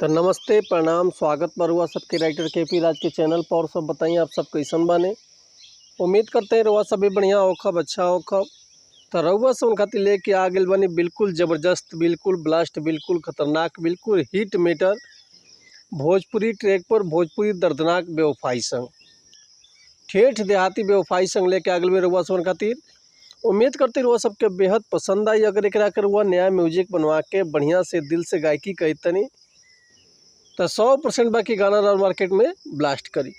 तो नमस्ते प्रणाम स्वागत बा रउआ सबके राइटर के राज के चैनल पर। और सब बताइए आप सब कैसन बाने। उम्मीद करते हैं रउआ सब भी बढ़िया होखब, अच्छा होखब। तो रउआ सब उन खातिर लेके आ गए बानी बिल्कुल ज़बरदस्त, बिल्कुल ब्लास्ट, बिल्कुल खतरनाक, बिल्कुल हिट मेटर भोजपुरी ट्रैक पर भोजपुरी दर्दनाक बेवफाई संग, ठेठ देहाती बेवफाई संग लेके आ गए में रउआ सब उन खातिर। उम्मीद करते रउआ सबके बेहद पसंद आई। अगर एकरा कर रउआ नया म्यूजिक बनवा के बढ़िया से दिल से गायकी कही तनी तो 100% बाकी गाना रहा मार्केट में ब्लास्ट करी।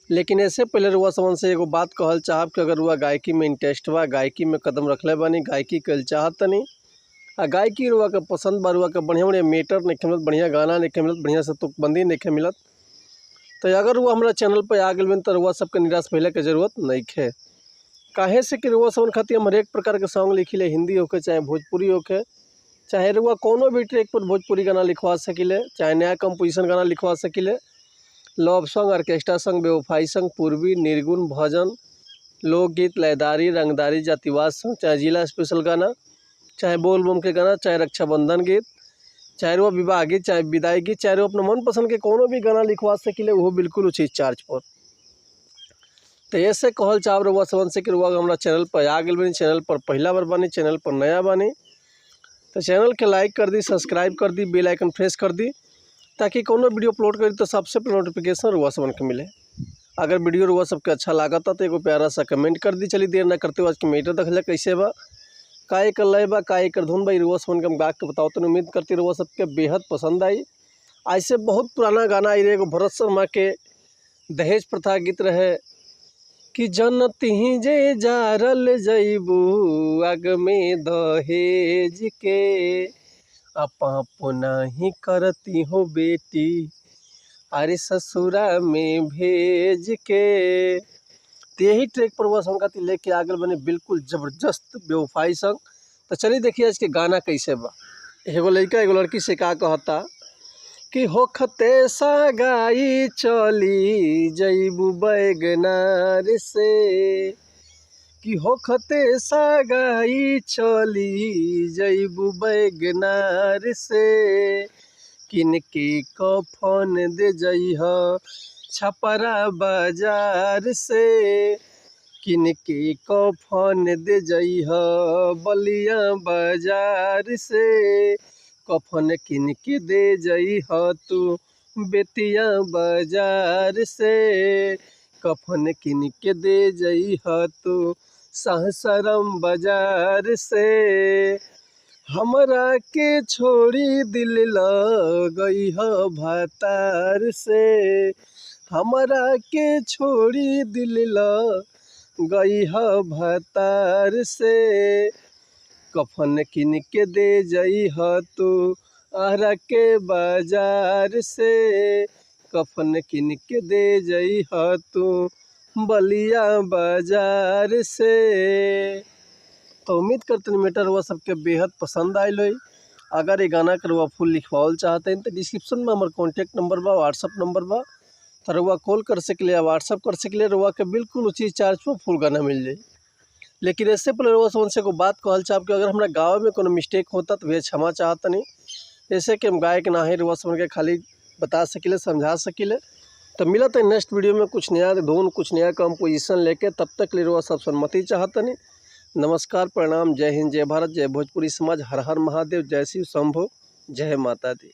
लेकिन ऐसे पहले रुआ समन से एगो बात कहल चाहब कि अगर रुआ गायकी में इंटरेस्ट बा, गायकी में कदम रखले बानी, गायकी कल चाहतनी आ गायकी रुआ के पसंद बा, रुआ के बढ़िया बढ़िया मीटर नहीं मिलत, बढ़िया गाना नहीं मिलत, बढ़िया से तुकबंदी नहीं मिलत, तो अगर रुआ हमारा चैनल पर आ गए तो रुआ सबके निराश पहले के जरूरत नहीं है। काहे से कि रुआ समन खातिर हम हर एक प्रकार के सॉन्ग लिखी ले, हिंदी होके चाहे भोजपुरी होके, चाहे रुआ कोनो भी ट्रैक पर भोजपुरी गाना लिखवा सकिले, चाहे नया कंपोजिशन गाना लिखवा सकिले, लव सॉन्ग, ऑर्केस्ट्रा सॉन्ग, बेवफाई सॉन्ग, पूर्वी, निर्गुण, भजन, लोकगीत, लयदारी, रंगदारी, जातिवाद सॉन्ग, चाहे जिला स्पेशल गाना, चाहे बोल बम के गाना, चाहे रक्षाबंधन गीत, चाहे वो विवाह गीत, चाहे विदाई गीत, चाहे वो अपना मनपसंद के कोनो भी गाना लिखवा सकिले, वो बिल्कुल उचित चार्ज पर। तो ऐसे कहल चाह रुआ समन से कि रुआ हमारा चैनल पर आ गए बानी, चैनल पर पहला बार बानी, चैनल पर नया बानी, तो चैनल के लाइक कर दी, सब्सक्राइब कर दी, बेल आइकन प्रेस कर दी, ताकि कोनो वीडियो अपलोड करी तो सबसे पहले नोटिफिकेशन रुआ सबन के मिले। अगर वीडियो रुआ सबके अच्छा लागता तो एगो प्यारा सा कमेंट कर दी। चलिए देर ना करते हुए आज के मीटर देख ले कैसे बा, का एकर लय बा, का एकर धुन बा, रुआ सबन के हम गा के बताओ। तो उम्मीद करती रुआ सबके बेहद पसंद आई। ऐसे बहुत पुराना गाना आई एगो भरत शर्मा के दहेज प्रथा गीत रहे कि जनती जे जारल जईबू आग में दहेज के, पाप नहीं करती हो बेटी अरे ससुरा में भेज के। तो यही ट्रैक पर वह सॉन्ग का लेके आगे बने बिल्कुल ज़बरदस्त बेवफाई सॉन्ग। तो चलिए देखिए आज के गाना कैसे बा। एगो लड़का एगो लड़की से का कहता कि होखते सगाई चली जईबू बैगनार से, कि होखते सगाई चली जईबू बैगनार से, किनके कफन दे जइह छपरा बाजार से, किनके कफन दे जइह बलिया बाजार से, कफन किनके दे जइह तू बेतिया बाजार से, कफन किनके दे जइह तू सहसरम बाजार से, हमरा के छोड़ी दिल लगई ह भातार से, हमरा के छोड़ी दिल लगई ह भातार से, कफन किन के दे जइह तू आरा के बाजार से, कफन किन के दे जइह तू बलिया बाजार से। तो उम्मीद करते हैं मीटर हुआ सबके बेहद पसंद आयल हो। अगर ये गाना कर हुआ फुल लिखवाल चाहते हैं तो डिस्क्रिप्शन में हमारा कॉन्टैक्ट नंबर बा, व्हाट्सअप नंबर बा, तो रुआ कॉल कर सकले या व्हाट्सअप कर सकले, रुआ के बिल्कुल उचित चार्ज पर फुल गाना मिल जाए। लेकिन इससे पहले रुआ समझ से को बात कहल चाहब कि अगर हमारा गाँव में कोनो मिस्टेक होता तो वे क्षमा चाहता नहीं, ऐसे कि हम गायक ना है, रुआ समझ के खाली बता सकिले, समझा सकिले। तो मिला तो नेक्स्ट वीडियो में कुछ नया धुन, कुछ नया कंपोजिशन लेके, तब तक ले रुआ सब सम्मति चाहता नहीं। नमस्कार प्रणाम, जय हिंद, जय भारत, जय भोजपुरी समाज, हर हर महादेव, जय शिव शंभो, जय माता दी।